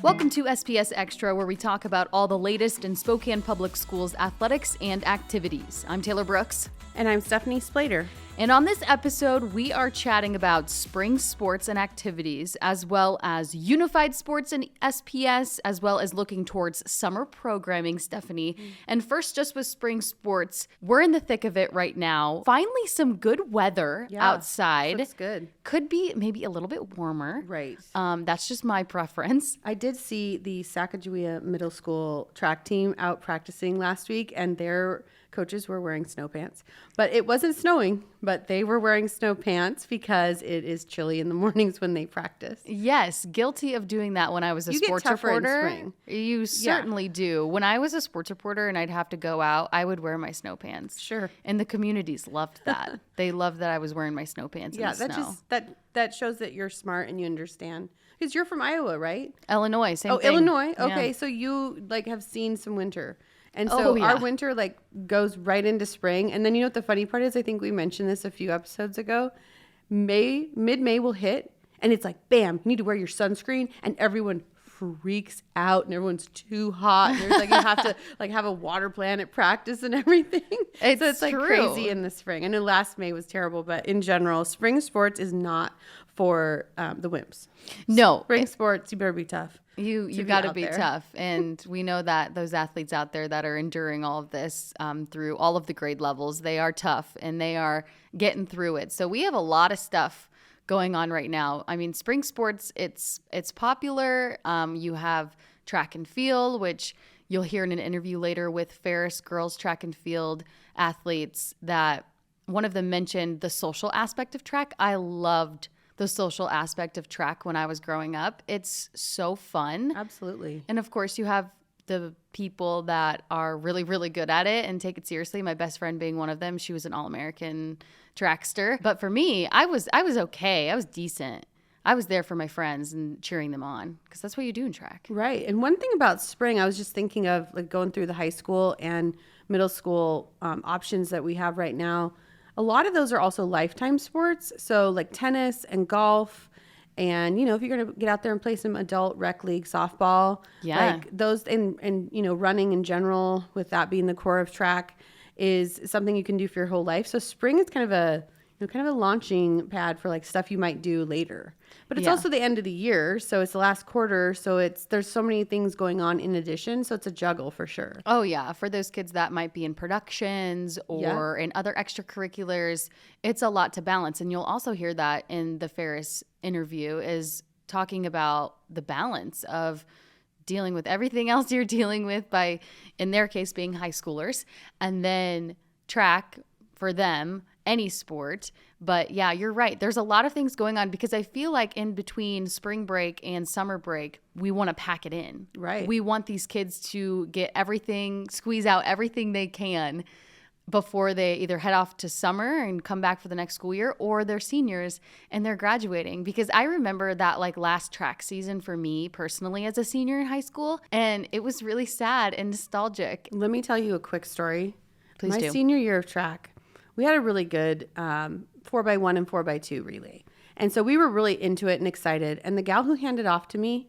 Welcome to SPS Extra, where we talk about all the latest in Spokane Public Schools athletics and activities. I'm Taylor Brooks. And I'm Stephanie Splater. And on this episode, we are chatting about spring sports and activities, as well as unified sports and SPS, as well as looking towards summer programming, Stephanie. And first, just with spring sports, we're in the thick of it right now. Finally, some good weather outside. Looks good. Could be maybe a little bit warmer. Right. That's just my preference. I did see the Sacagawea Middle School track team out practicing last week, and their coaches were wearing snow pants. But it wasn't snowing, but they were wearing snow pants because it is chilly in the mornings when they practice. Yes, guilty of doing that when I was a sports reporter. In spring. You certainly do. When I was a sports reporter and I'd have to go out, I would wear my snow pants. Sure. And the communities loved that. They loved that I was wearing my snow pants in the snow. That shows that you're smart and you understand. Because you're from Iowa, right? Illinois, same thing. Illinois. Yeah. Okay, so you have seen some winter. And so our winter goes right into spring. And then you know what the funny part is? I think we mentioned this a few episodes ago. Mid-May will hit and it's like, bam, you need to wear your sunscreen, and everyone freaks out and everyone's too hot. And there's you have to have a water plan at practice and everything. It's true. Crazy in the spring. I know last May was terrible, but in general, spring sports is not for the wimps. No. Spring sports, you better be tough. You got to be tough. And we know that those athletes out there that are enduring all of this through all of the grade levels, they are tough and they are getting through it. So we have a lot of stuff going on right now. I mean, spring sports, it's popular. You have track and field, which you'll hear in an interview later with Ferris girls track and field athletes, that one of them mentioned the social aspect of track. I loved the social aspect of track when I was growing up. It's so fun. Absolutely. And of course, you have the people that are really, really good at it and take it seriously. My best friend being one of them. She was an All-American trackster. But for me, I was okay. I was decent. I was there for my friends and cheering them on, because that's what you do in track. Right. And one thing about spring, I was just thinking of going through the high school and middle school options that we have right now. A lot of those are also lifetime sports. So like tennis and golf. And, if you're going to get out there and play some adult rec league softball, those and running in general, with that being the core of track, is something you can do for your whole life. So spring is kind of a launching pad for stuff you might do later. But it's also the end of the year, so it's the last quarter, so there's so many things going on in addition, so it's a juggle for sure. Oh yeah, for those kids that might be in productions or in other extracurriculars, it's a lot to balance. And you'll also hear that in the Ferris interview, is talking about the balance of dealing with everything else you're dealing with by, in their case, being high schoolers, and then track for them, any sport. But yeah, you're right. There's a lot of things going on, because I feel like in between spring break and summer break, we want to pack it in. Right. We want these kids to get everything, squeeze out everything they can before they either head off to summer and come back for the next school year, or they're seniors and they're graduating. Because I remember that last track season for me personally as a senior in high school, and it was really sad and nostalgic. Let me tell you a quick story. Please do. My senior year of track, we had a really good 4x1 and 4x2 relay. And so we were really into it and excited. And the gal who handed off to me,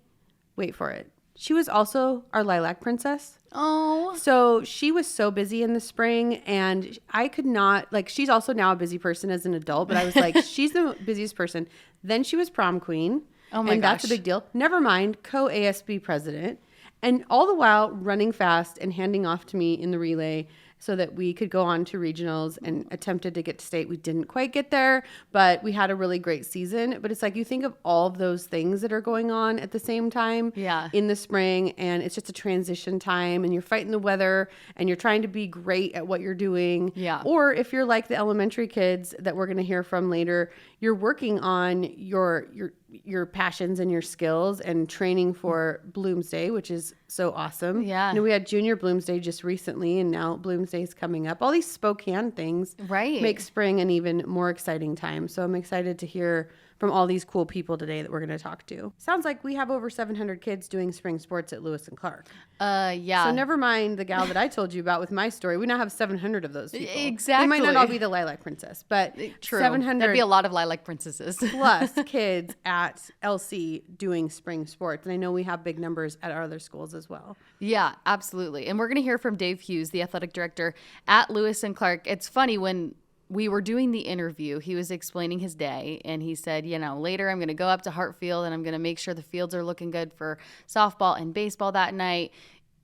wait for it, she was also our lilac princess. Oh. So she was so busy in the spring, and I could not, she's also now a busy person as an adult, but I was like, she's the busiest person. Then she was prom queen. Oh my gosh. And that's a big deal. Never mind, co-ASB president. And all the while running fast and handing off to me in the relay, so that we could go on to regionals, and attempted to get to state. We didn't quite get there, but we had a really great season. But it's you think of all of those things that are going on at the same time in the spring, and it's just a transition time, and you're fighting the weather, and you're trying to be great at what you're doing. Yeah. Or if you're like the elementary kids that we're going to hear from later, you're working on your passions and your skills and training for Bloomsday, which is so awesome. Yeah. We had Junior Bloomsday just recently, and now Bloomsday's coming up. All these Spokane things make spring an even more exciting time. So I'm excited to hear from all these cool people today that we're going to talk to. Sounds like we have over 700 kids doing spring sports at Lewis and Clark. Yeah. So never mind the gal that I told you about with my story. We now have 700 of those people. Exactly. They might not all be the lilac princess, but True. 700. That'd be a lot of lilac princesses. Plus kids at at LC doing spring sports. And I know we have big numbers at our other schools as well. Yeah, absolutely. And we're going to hear from Dave Hughes, the athletic director at Lewis and Clark. It's funny, when we were doing the interview, he was explaining his day, and he said, later I'm going to go up to Hartfield and I'm going to make sure the fields are looking good for softball and baseball that night.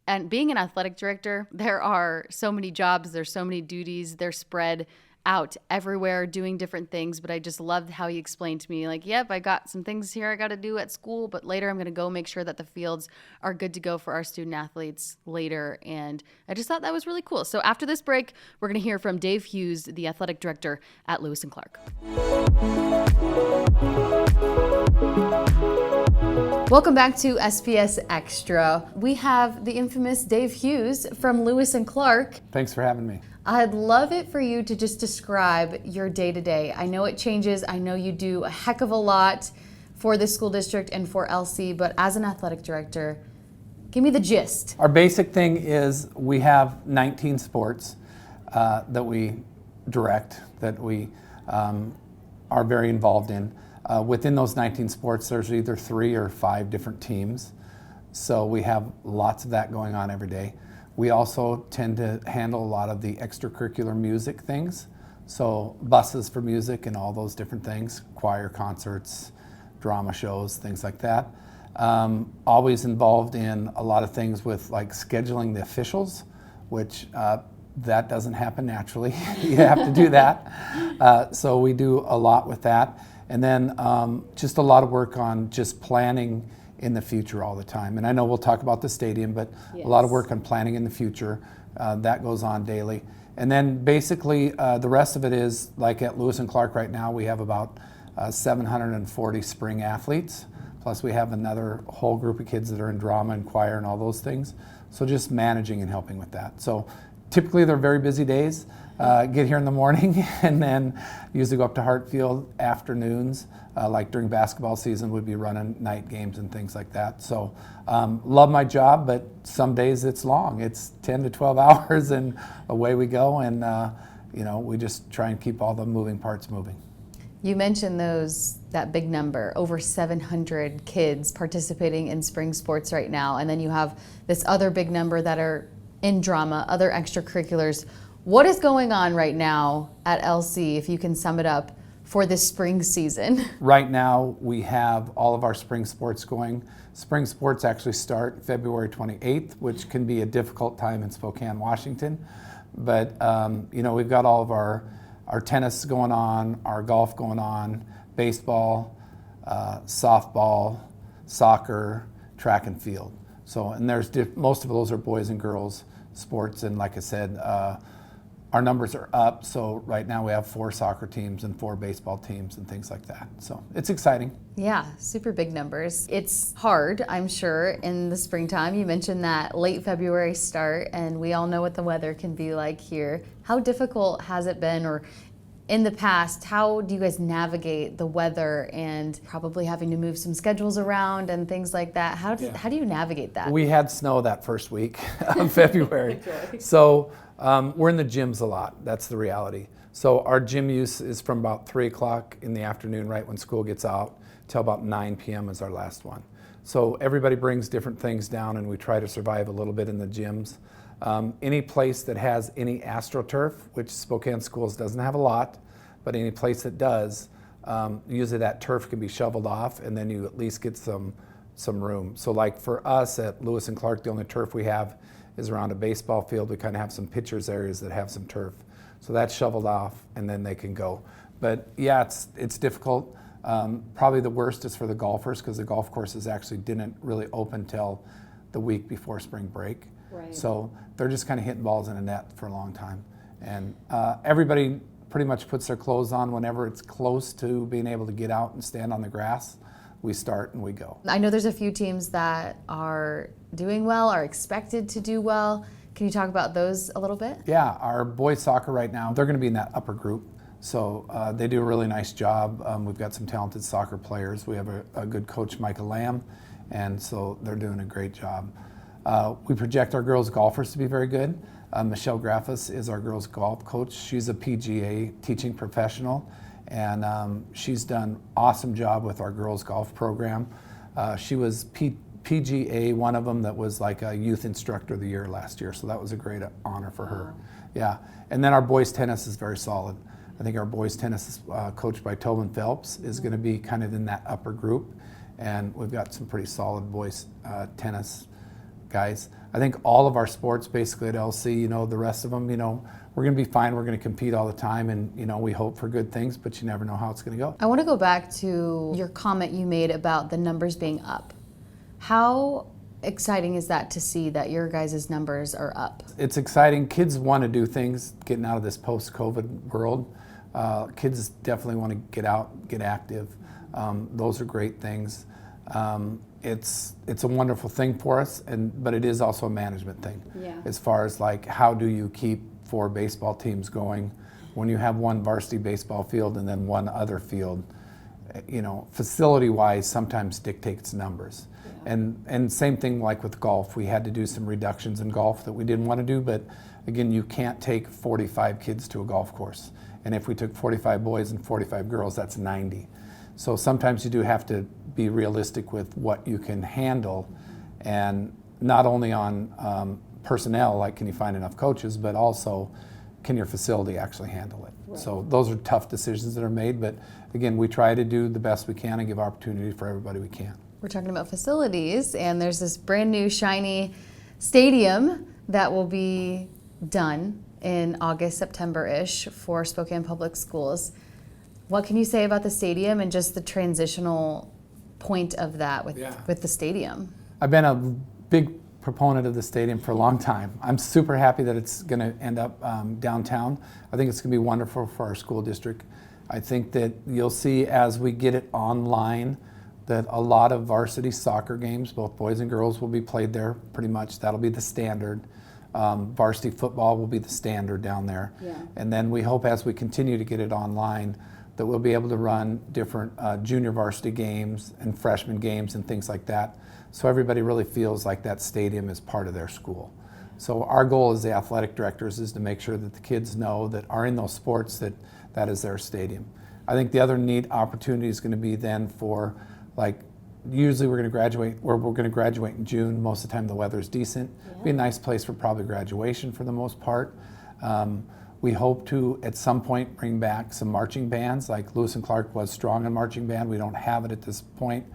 And being an athletic director, there are so many jobs, there's so many duties, they're spread out everywhere doing different things. But I just loved how he explained to me, like, yep, I got some things here I got to do at school, but later I'm going to go make sure that the fields are good to go for our student athletes later. And I just thought that was really cool. So after this break, we're going to hear from Dave Hughes, the athletic director at Lewis and Clark. Welcome back to SPS Extra. We have the infamous Dave Hughes from Lewis and Clark. Thanks for having me. I'd love it for you to just describe your day-to-day. I know it changes. I know you do a heck of a lot for the school district and for LC, but as an athletic director, give me the gist. Our basic thing is we have 19 sports that we direct, that we are very involved in. Within those 19 sports, there's either 3 or 5 different teams. So we have lots of that going on every day. We also tend to handle a lot of the extracurricular music things. So buses for music and all those different things, choir concerts, drama shows, things like that. Always involved in a lot of things with like scheduling the officials, which that doesn't happen naturally. You have to do that. So we do a lot with that. And then just a lot of work on just planning in the future all the time. And I know we'll talk about the stadium, but yes, a lot of work on planning in the future. That goes on daily. And then basically the rest of it is like at Lewis and Clark right now, we have about 740 spring athletes. Plus we have another whole group of kids that are in drama and choir and all those things. So just managing and helping with that. So typically they're very busy days. Get here in the morning and then usually go up to Hartfield afternoons, like during basketball season would be running night games and things like that. So love my job, but some days it's long. It's 10 to 12 hours and away we go, and we just try and keep all the moving parts moving. You mentioned that big number, over 700 kids participating in spring sports right now, and then you have this other big number that are in drama, other extracurriculars. What is going on right now at LC, if you can sum it up, for this spring season? Right now, we have all of our spring sports going. Spring sports actually start February 28th, which can be a difficult time in Spokane, Washington. But, we've got all of our tennis going on, our golf going on, baseball, softball, soccer, track and field. So, and most of those are boys and girls sports. And like I said, our numbers are up, so right now we have 4 soccer teams and 4 baseball teams and things like that. So it's exciting. Yeah, super big numbers. It's hard, I'm sure, in the springtime. You mentioned that late February start, and we all know what the weather can be like here. How difficult has it been, or in the past, how do you guys navigate the weather and probably having to move some schedules around and things like that? How do you navigate that? We had snow that first week of February. So we're in the gyms a lot. That's the reality. So our gym use is from about 3 o'clock in the afternoon, right when school gets out, till about 9 p.m. is our last one. So everybody brings different things down, and we try to survive a little bit in the gyms. Any place that has any AstroTurf, which Spokane Schools doesn't have a lot, but any place that does, usually that turf can be shoveled off, and then you at least get some room. So like for us at Lewis and Clark, the only turf we have is around a baseball field. We kind of have some pitchers areas that have some turf. So that's shoveled off, and then they can go. But yeah, it's difficult. Probably the worst is for the golfers, because the golf courses actually didn't really open till the week before spring break. Right. So they're just kind of hitting balls in a net for a long time. And everybody pretty much puts their clothes on whenever it's close to being able to get out and stand on the grass. We start and we go. I know there's a few teams that are doing well, are expected to do well. Can you talk about those a little bit? Yeah, our boys soccer right now, they're going to be in that upper group. So they do a really nice job. We've got some talented soccer players. We have a good coach, Micah Lamb, and so they're doing a great job. We project our girls golfers to be very good. Michelle Graffis is our girls golf coach. She's a PGA teaching professional, And she's done awesome job with our girls golf program. She was PGA, one of them that was like a youth instructor of the year last year, so that was a great honor for her. Yeah, and then our boys tennis is very solid. I think our boys tennis, coached by Tobin Phelps, is going to be kind of in that upper group, and we've got some pretty solid boys tennis guys. I think all of our sports basically at LC, you know, the rest of them, you know, we're going to be fine. We're going to compete all the time, and you know, we hope for good things, but you never know how it's going to go. I want to go back to your comment you made about the numbers being up. How exciting is that to see that your guys' numbers are up? It's exciting. Kids want to do things, getting out of this post-COVID world. Kids definitely want to get out, get active. Those are great things. It's a wonderful thing for us, but it is also a management thing. Yeah. As far as like, how do you keep 4 baseball teams going when you have one varsity baseball field and then one other field? You know, facility-wise, sometimes dictates numbers. And same thing like with golf. We had to do some reductions in golf that we didn't want to do, but again, you can't take 45 kids to a golf course. And if we took 45 boys and 45 girls, that's 90. So sometimes you do have to be realistic with what you can handle, and not only on personnel, like can you find enough coaches, but also can your facility actually handle it? Right. So those are tough decisions that are made, but again, we try to do the best we can and give opportunity for everybody we can. We're talking about facilities, and there's this brand new shiny stadium that will be done in August, September-ish for Spokane Public Schools. What can you say about the stadium and just the transitional point of that with the stadium? I've been a big proponent of the stadium for a long time. I'm super happy that it's going to end up downtown. I think it's going to be wonderful for our school district. I think that you'll see as we get it online that a lot of varsity soccer games, both boys and girls, will be played there pretty much. That'll be the standard. Varsity football will be the standard down there. Yeah. And then we hope as we continue to get it online that we'll be able to run different junior varsity games and freshman games and things like that. So everybody really feels like that stadium is part of their school. So our goal as the athletic directors is to make sure that the kids know that are in those sports that that is their stadium. I think the other neat opportunity is going to be then for, like, usually we're going to graduate in June. Most of the time the weather's decent. Yeah. Be a nice place for probably graduation for the most part. We hope to at some point bring back some marching bands, like Lewis and Clark was strong in marching band. We don't have it at this point,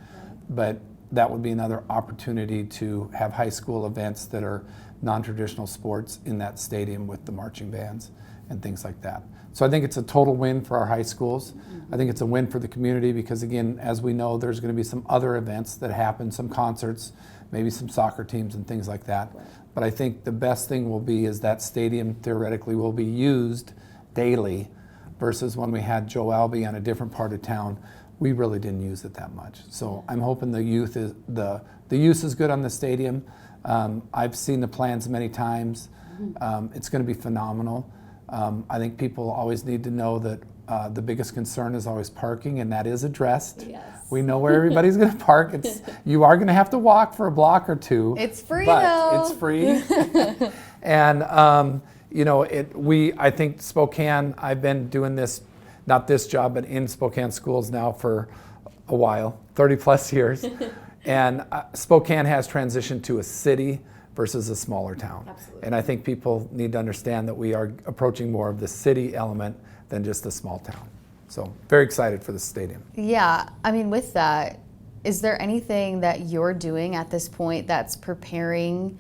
but that would be another opportunity to have high school events that are non-traditional sports in that stadium with the marching bands and things like that. So I think it's a total win for our high schools. I think it's a win for the community because, again, as we know, there's going to be some other events that happen, some concerts, maybe some soccer teams and things like that. But I think the best thing will be is that stadium theoretically will be used daily versus when we had Joe Albee on a different part of town, we really didn't use it that much. So I'm hoping the use is good on the stadium. I've seen the plans many times. It's going to be phenomenal. I think people always need to know that the biggest concern is always parking, and that is addressed. Yes. We know where everybody's going to park. You are going to have to walk for a block or two. It's free but though. It's free. And you know, I think Spokane. I've been doing this, not this job, but in Spokane schools now for a while, 30 plus years, and Spokane has transitioned to a city versus a smaller town. Absolutely. And I think people need to understand that we are approaching more of the city element than just a small town. So very excited for the stadium. Yeah, I mean, with that, is there anything that you're doing at this point that's preparing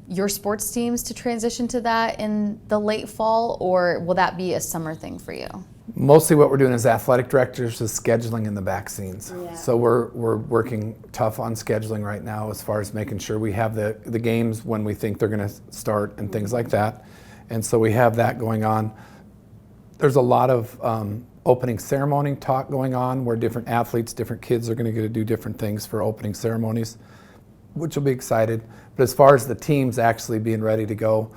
your sports teams to transition to that in the late fall, or will that be a summer thing for you? Mostly what we're doing as athletic directors is scheduling in the back scenes. Yeah. So we're working tough on scheduling right now as far as making sure we have the games when we think they're going to start and things like that. And so we have that going on. There's a lot of opening ceremony talk going on where different athletes, different kids are going to get to do different things for opening ceremonies, which will be excited. But as far as the teams actually being ready to go,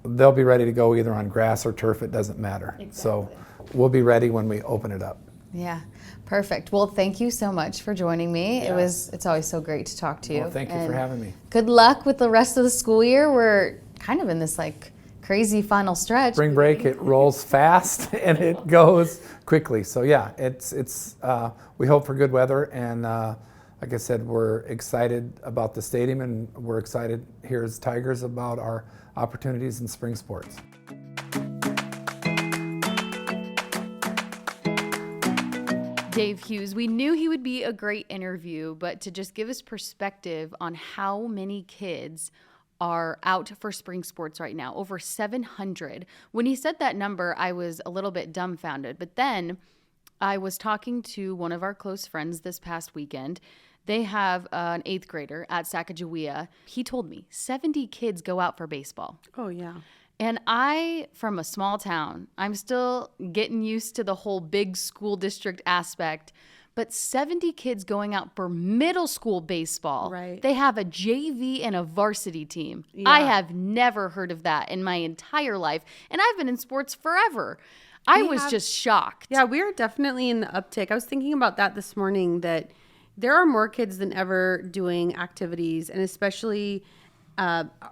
they'll be ready to go either on grass or turf, it doesn't matter. Exactly. So we'll be ready when we open it up. Yeah, perfect. Well, thank you so much for joining me. Yeah. It's always so great to talk to you. Well, thank you for having me. Good luck with the rest of the school year. We're kind of in this like crazy final stretch. Spring break, it rolls fast and it goes quickly. So yeah, we hope for good weather, and like I said, we're excited about the stadium, and we're excited here as Tigers about our opportunities in spring sports. Dave Hughes, we knew he would be a great interview, but to just give us perspective on how many kids are out for spring sports right now, over 700. When he said that number, I was a little bit dumbfounded, but then I was talking to one of our close friends this past weekend. They have an 8th grader at Sacagawea. He told me 70 kids go out for baseball. Oh, yeah. And I, from a small town, I'm still getting used to the whole big school district aspect, but 70 kids going out for middle school baseball. Right. They have a JV and a varsity team. Yeah. I have never heard of that in my entire life, and I've been in sports forever. I was just shocked. Yeah, we are definitely in the uptick. I was thinking about that this morning, that there are more kids than ever doing activities, and especially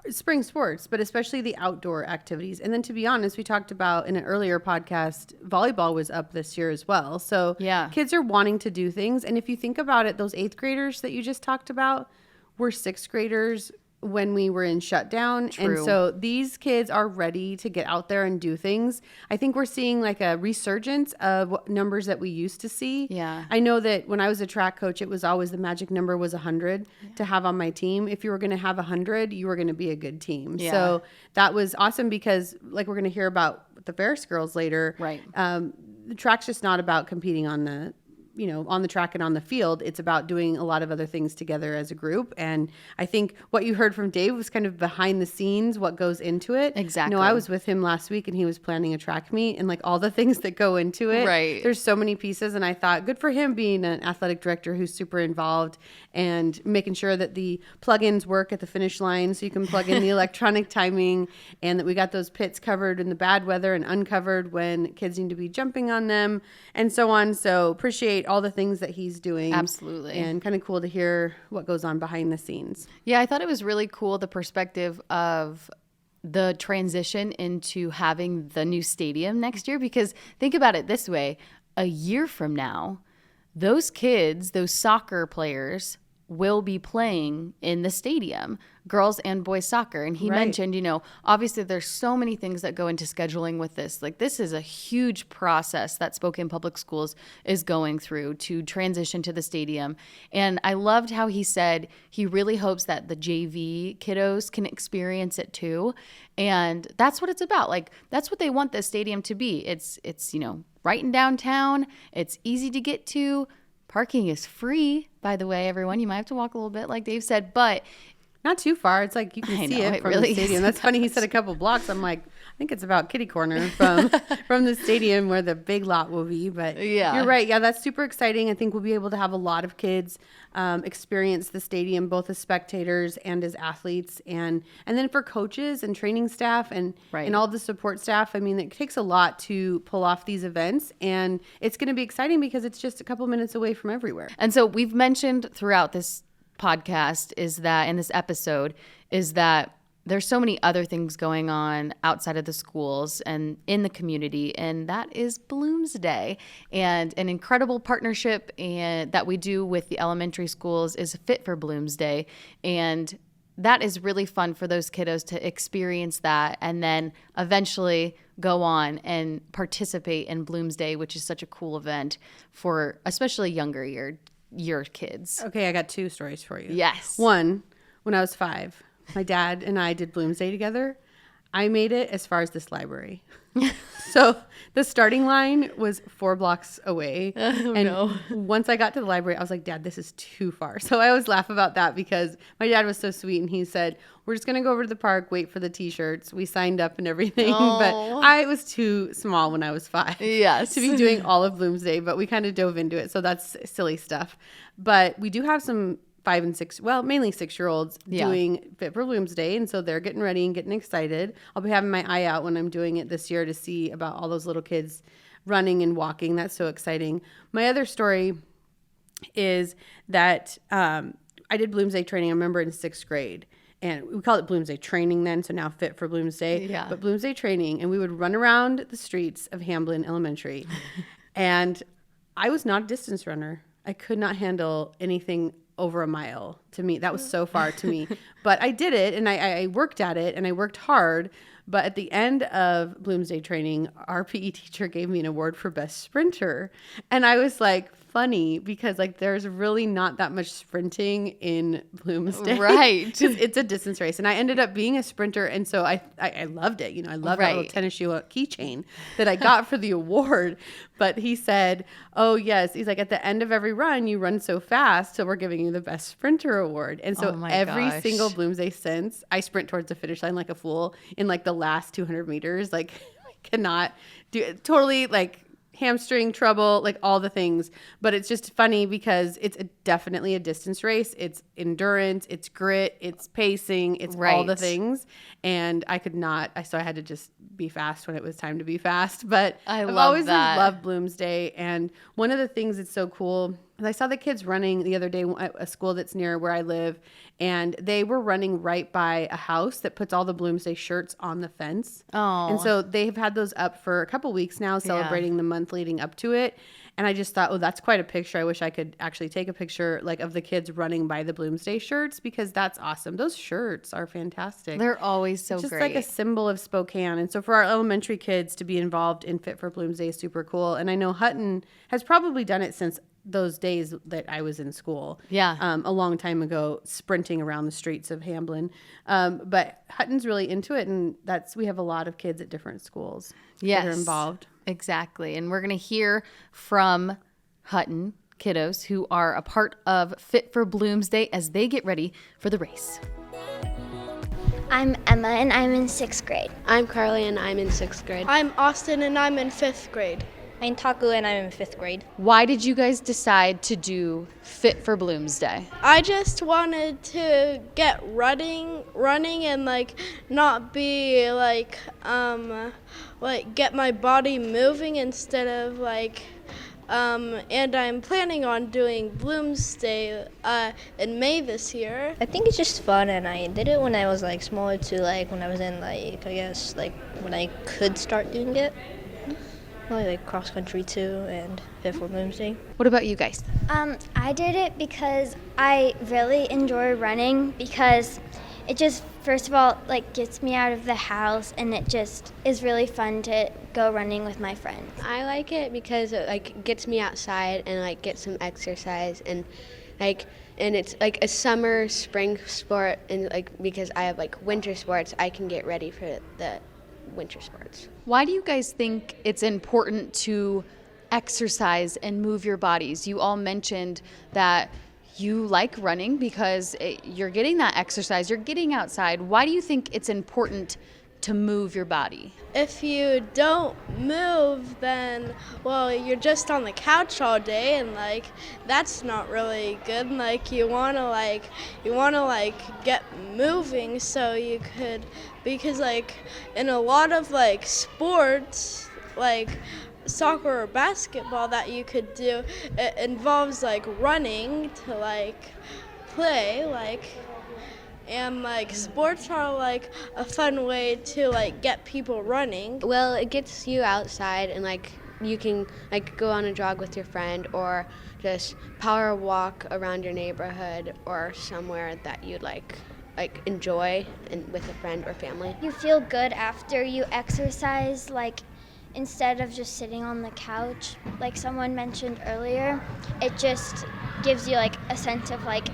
spring sports, but especially the outdoor activities. And then, to be honest, we talked about in an earlier podcast, volleyball was up this year as well. So yeah, kids are wanting to do things. And if you think about it, those 8th graders that you just talked about were 6th graders when we were in shutdown. True. And so these kids are ready to get out there and do things. I think we're seeing like a resurgence of numbers that we used to see. Yeah. I know that when I was a track coach, it was always the magic number was 100 to have on my team. If you were going to have 100, you were going to be a good team. Yeah. So that was awesome, because like we're going to hear about the Ferris girls later. Right. The track's just not about competing on the track and on the field. It's about doing a lot of other things together as a group. And I think what you heard from Dave was kind of behind the scenes, what goes into it. Exactly. I was with him last week, and he was planning a track meet and like all the things that go into it. Right. There's so many pieces. And I thought, good for him being an athletic director who's super involved and making sure that the plugins work at the finish line, so you can plug in the electronic timing, and that we got those pits covered in the bad weather and uncovered when kids need to be jumping on them and so on. So appreciate all the things that he's doing. Absolutely. And kind of cool to hear what goes on behind the scenes. Yeah, I thought it was really cool, the perspective of the transition into having the new stadium next year, because think about it this way, a year from now, those kids, those soccer players will be playing in the stadium, girls and boys soccer. And he mentioned, obviously there's so many things that go into scheduling with this. Like, this is a huge process that Spokane Public Schools is going through to transition to the stadium. And I loved how he said he really hopes that the JV kiddos can experience it too. And that's what it's about. Like, that's what they want this stadium to be. It's right in downtown. It's easy to get to. Parking is free, by the way, everyone. You might have to walk a little bit, like Dave said, but not too far. It's like you can see it from the stadium. That's funny. He said a couple blocks. I'm like, I think it's about kitty corner from the stadium where the big lot will be. But yeah, you're right. Yeah, that's super exciting. I think we'll be able to have a lot of kids experience the stadium, both as spectators and as athletes, and then for coaches and training staff and all the support staff. I mean, it takes a lot to pull off these events, and it's going to be exciting because it's just a couple minutes away from everywhere. And so we've mentioned throughout this podcast in this episode is that there's so many other things going on outside of the schools and in the community, and that is Bloomsday. And an incredible partnership that we do with the elementary schools is Fit For Bloomsday, and that is really fun for those kiddos to experience that and then eventually go on and participate in Bloomsday, which is such a cool event for especially younger year kids. Okay, I got 2 stories for you. Yes. One, when I was 5, my dad and I did Bloomsday together. I made it as far as this library. So the starting line was 4 blocks away. Once I got to the library, I was like, Dad, this is too far. So I always laugh about that because my dad was so sweet, and he said, we're just going to go over to the park, wait for the T-shirts. We signed up and everything. Oh. But I was too small when I was 5 yes. to be doing all of Bloomsday, but we kind of dove into it. So that's silly stuff. But we do have some 5 and 6, well, mainly 6-year-olds doing Fit For Bloomsday. And so they're getting ready and getting excited. I'll be having my eye out when I'm doing it this year to see about all those little kids running and walking. That's so exciting. My other story is that I did Bloomsday training, I remember, in 6th grade. and we called it Bloomsday training then, so now Fit for Bloomsday. Yeah. But Bloomsday training, and we would run around the streets of Hamblin Elementary. And I was not a distance runner. I could not handle anything over a mile. To me, that was so far to me. But I did it, and I worked at it, and I worked hard. But at the end of Bloomsday training, our PE teacher gave me an award for best sprinter. And I was like, funny, because like there's really not that much sprinting in Bloomsday. Right. 'Cause it's a distance race. And I ended up being a sprinter. And so I loved it. You know, I love that little tennis shoe keychain that I got for the award. But he said, oh, yes. He's like, at the end of every run, you run so fast. So we're giving you the best sprinter award. And so every single Bloomsday since, I sprint towards the finish line like a fool in like the last 200 meters. Like I cannot do it. Totally like hamstring trouble, like all the things. But it's just funny because it's definitely a distance race. It's endurance, it's grit, it's pacing, it's all the things. And I could not, so I had to just be fast when it was time to be fast. But I've always loved Bloomsday. And one of the things that's so cool, I saw the kids running the other day at a school that's near where I live, and they were running right by a house that puts all the Bloomsday shirts on the fence. Oh. And so they've had those up for a couple weeks now, celebrating the month leading up to it. And I just thought, oh, that's quite a picture. I wish I could actually take a picture like of the kids running by the Bloomsday shirts, because that's awesome. Those shirts are fantastic. They're always so just great. Like a symbol of Spokane. And so for our elementary kids to be involved in Fit for Bloomsday is super cool. And I know Hutton has probably done it since those days that I was in school. Yeah. A long time ago, sprinting around the streets of Hamblin. But Hutton's really into it, and we have a lot of kids at different schools that are involved. Exactly. And we're going to hear from Hutton kiddos who are a part of Fit for Bloomsday as they get ready for the race. I'm Emma, and I'm in 6th grade. I'm Carly, and I'm in 6th grade. I'm Austin, and I'm in 5th grade. I'm Taku, and I'm in 5th grade. Why did you guys decide to do Fit for Bloomsday? I just wanted to get running and like not be like get my body moving instead of like and I'm planning on doing Bloomsday in May this year. I think it's just fun, and I did it when I was like smaller too, like when I was in like, I guess, like when I could start doing it. Probably like cross country too, and Fit for Bloomsday. What about you guys? I did it because I really enjoy running, because it just, first of all, like gets me out of the house, and it just is really fun to go running with my friends. I like it because it like gets me outside and like get some exercise, and it's like a summer spring sport, and like because I have like winter sports, I can get ready for the winter sports. Why do you guys think it's important to exercise and move your bodies? You all mentioned that you like running because you're getting that exercise, you're getting outside. Why do you think it's important to move your body? If you don't move, then, well, you're just on the couch all day, and like that's not really good. And, like you wanna get moving, so you could, because like in a lot of like sports, like soccer or basketball that you could do, it involves like running to like play, like. And like sports are like a fun way to like get people running. Well, it gets you outside, and like you can like go on a jog with your friend, or just power walk around your neighborhood or somewhere that you'd like enjoy and with a friend or family. You feel good after you exercise, like instead of just sitting on the couch, like someone mentioned earlier. It just gives you like a sense of like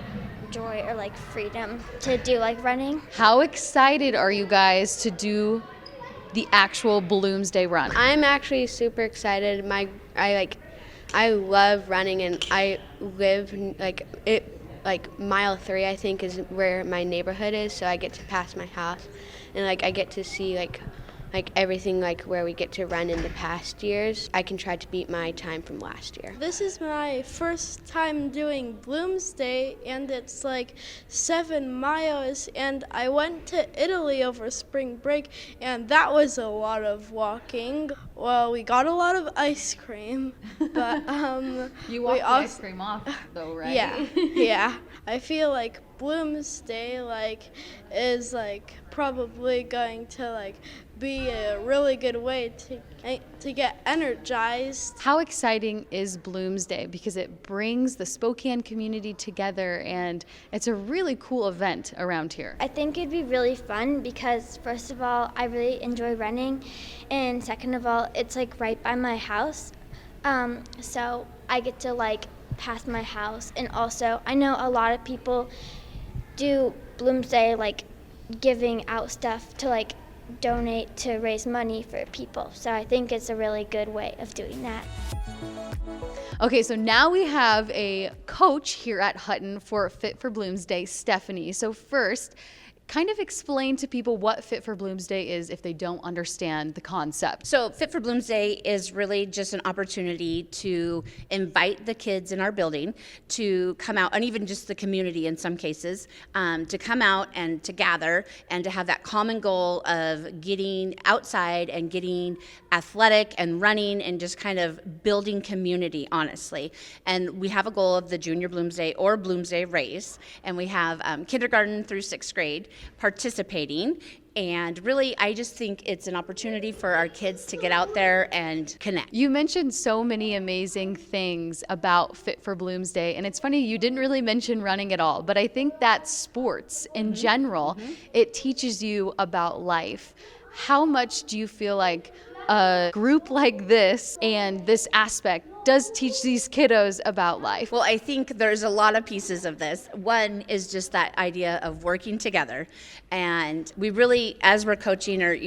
joy or like freedom to do like running. How excited are you guys to do the actual Bloomsday run? I'm actually super excited. I love running, and I live mile 3 I think is where my neighborhood is, so I get to pass my house, and like I get to see like everything like where we get to run in the past years. I can try to beat my time from last year. This is my first time doing Bloomsday, and it's like 7 miles, and I went to Italy over spring break, and that was a lot of walking. Well, we got a lot of ice cream, but you walked the ice cream off though, right? Yeah. I feel like Bloomsday is probably going to be a really good way to get energized. How exciting is Bloomsday? Because it brings the Spokane community together, and it's a really cool event around here. I think it'd be really fun because, first of all, I really enjoy running, and second of all, it's right by my house, so I get to pass my house. And also, I know a lot of people do Bloomsday giving out stuff to donate to raise money for people. So I think it's a really good way of doing that. Okay, so now we have a coach here at Hutton for Fit for Bloomsday, Stephanie. So first, kind of explain to people what Fit for Bloomsday is if they don't understand the concept. So Fit for Bloomsday is really just an opportunity to invite the kids in our building to come out, and even just the community in some cases, to come out and to gather and to have that common goal of getting outside and getting athletic and running and just kind of building community, honestly. And we have a goal of the Junior Bloomsday or Bloomsday race, and we have kindergarten through 6th grade participating. And really, I just think it's an opportunity for our kids to get out there and connect. You mentioned so many amazing things about Fit for Bloomsday, and it's funny, you didn't really mention running at all, but I think that sports in general, it teaches you about life. How much do you feel like a group like this and this aspect does teach these kiddos about life? Well, I think there's a lot of pieces of this. One is just that idea of working together. And we really, as we're coaching or,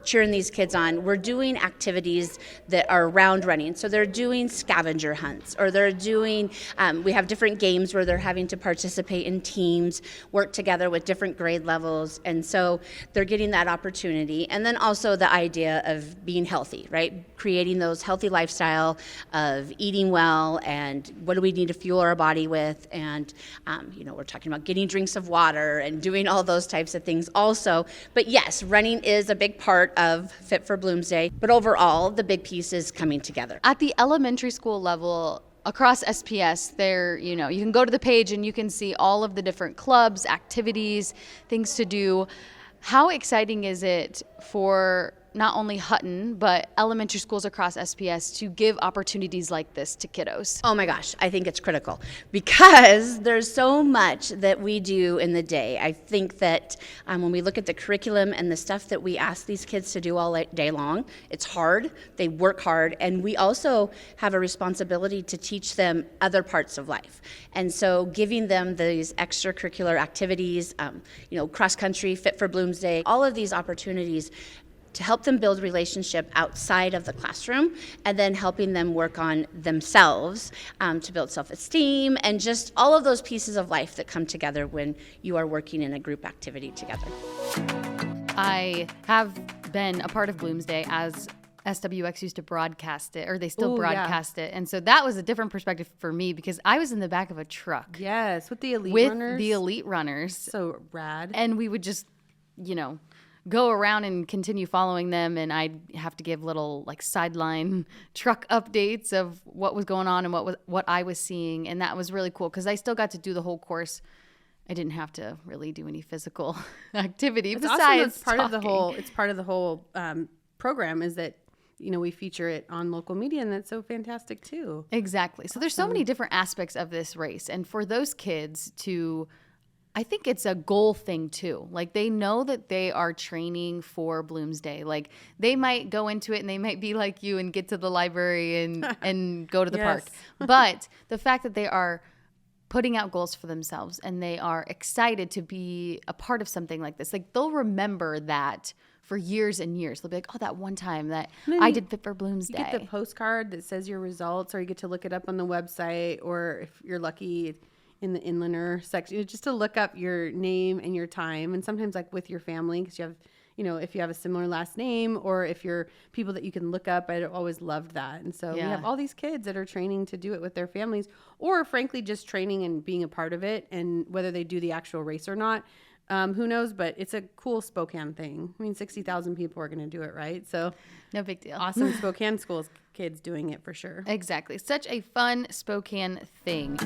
cheering these kids on, we're doing activities that are around running. So they're doing scavenger hunts, or they're doing, we have different games where they're having to participate in teams, work together with different grade levels. And so they're getting that opportunity. And then also the idea of being healthy, right? Creating those healthy lifestyle of eating well, and what do we need to fuel our body with, and we're talking about getting drinks of water and doing all those types of things also. But yes, running is a big part of Fit for Bloomsday, but overall the big piece is coming together. At the elementary school level, across SPS, there, you can go to the page and you can see all of the different clubs, activities, things to do. How exciting is it for not only Hutton, but elementary schools across SPS to give opportunities like this to kiddos? Oh my gosh, I think it's critical because there's so much that we do in the day. I think that when we look at the curriculum and the stuff that we ask these kids to do all day long, it's hard, they work hard, and we also have a responsibility to teach them other parts of life. And so giving them these extracurricular activities, cross country, Fit for Bloomsday, all of these opportunities to help them build relationship outside of the classroom, and then helping them work on themselves to build self-esteem and just all of those pieces of life that come together when you are working in a group activity together. I have been a part of Bloomsday as SWX used to broadcast it, or they still broadcast it. And so that was a different perspective for me because I was in the back of a truck. Yes, with the elite runners. So rad. And we would just, go around and continue following them, and I'd have to give little sideline truck updates of what was going on and what I was seeing, and that was really cool because I still got to do the whole course. I didn't have to really do any physical activity besides awesome. It's part talking. of the whole. It's part of the whole program is that we feature it on local media, and that's so fantastic too. Exactly. So there's so many different aspects of this race, and for those kids to, I think it's a goal thing too. They know that they are training for Bloomsday. They might go into it and they might be like you and get to the library and go to the park. But the fact that they are putting out goals for themselves and they are excited to be a part of something like this, they'll remember that for years and years. They'll be like, oh, that one time that I did Fit for Bloomsday. You get the postcard that says your results, or you get to look it up on the website, or if you're lucky, in the inlander section, just to look up your name and your time. And sometimes with your family, because you have, if you have a similar last name, or if you're people that you can look up. I always loved that. And so we have all these kids that are training to do it with their families, or frankly, just training and being a part of it. And whether they do the actual race or not, who knows, but it's a cool Spokane thing. 60,000 people are going to do it, right? So no big deal. Awesome Spokane schools kids doing it for sure. Exactly. Such a fun Spokane thing.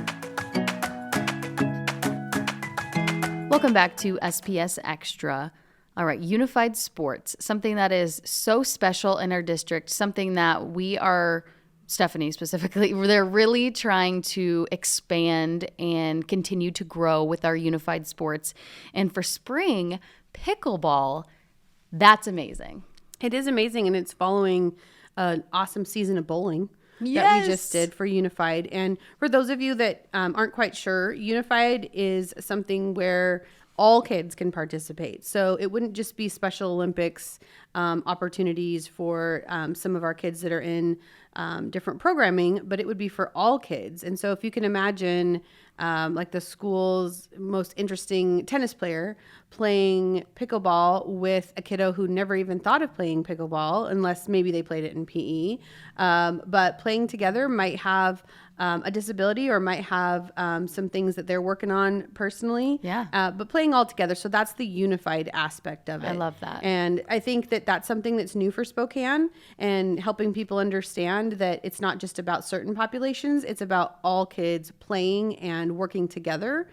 Welcome back to SPS Extra. All right, unified sports, something that is so special in our district, something that we are, Stephanie specifically, they're really trying to expand and continue to grow with our unified sports. And for spring, pickleball, that's amazing. It is amazing, and it's following an awesome season of bowling that Yes. we just did for Unified. And for those of you that aren't quite sure, Unified is something where all kids can participate. So it wouldn't just be Special Olympics opportunities for some of our kids that are in different programming, but it would be for all kids. And so if you can imagine like the school's most interesting tennis player playing pickleball with a kiddo who never even thought of playing pickleball, unless maybe they played it in PE, but playing together might have a disability or might have some things that they're working on personally. Yeah. But playing all together. So that's the unified aspect of it. I love that. And I think that that's something that's new for Spokane, and helping people understand that it's not just about certain populations, it's about all kids playing and working together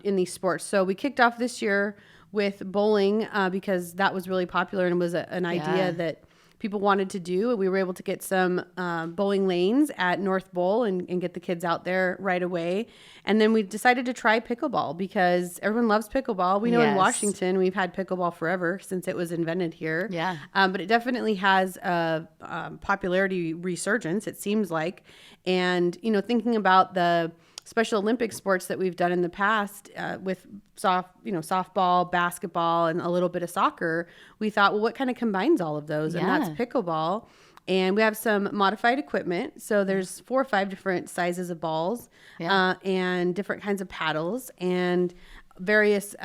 in these sports. So we kicked off this year with bowling because that was really popular and was an idea that people wanted to do. We were able to get some bowling lanes at North Bowl and get the kids out there right away. And then we decided to try pickleball because everyone loves pickleball. We know in Yes. Washington we've had pickleball forever since it was invented here. Yeah. But it definitely has a popularity resurgence, it seems like. And, you know, thinking about the Special Olympic sports that we've done in the past with softball, basketball, and a little bit of soccer, we thought, well, what kind of combines all of those? And that's pickleball. And we have some modified equipment. So there's 4 or 5 different sizes of balls and different kinds of paddles and various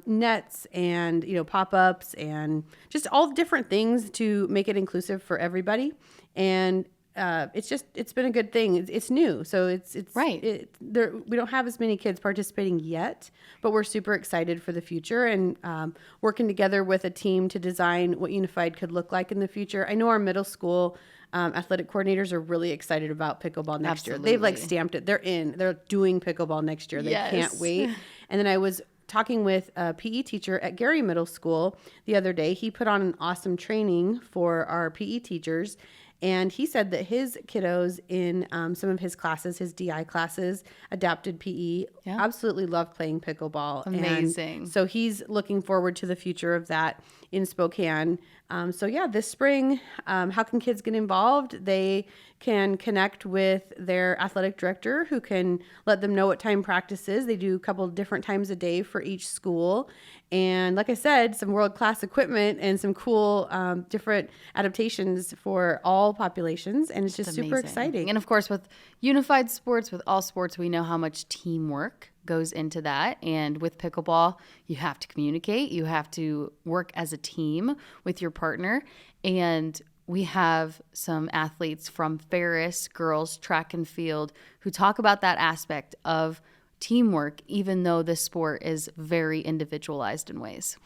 nets and, you know, pop-ups and just all different things to make it inclusive for everybody. And it's been a good thing. It's new. So it's right. We don't have as many kids participating yet, but we're super excited for the future and working together with a team to design what Unified could look like in the future. I know our middle school athletic coordinators are really excited about pickleball next year. They've like stamped it. They're doing pickleball next year. They can't wait. And then I was talking with a PE teacher at Gary Middle School the other day. He put on an awesome training for our PE teachers. And he said that his kiddos in some of his classes, his DI classes, adapted PE, absolutely love playing pickleball. Amazing. And so he's looking forward to the future of that in Spokane. This spring, how can kids get involved? They can connect with their athletic director who can let them know what time practice is. They do a couple different times a day for each school. And like I said, some world-class equipment and some cool different adaptations for all populations. And it's just super exciting. And of course, with unified sports, with all sports, we know how much teamwork goes into that. And with pickleball, you have to communicate. You have to work as a team with your partner. And we have some athletes from Ferris girls track and field who talk about that aspect of teamwork, even though this sport is very individualized in ways.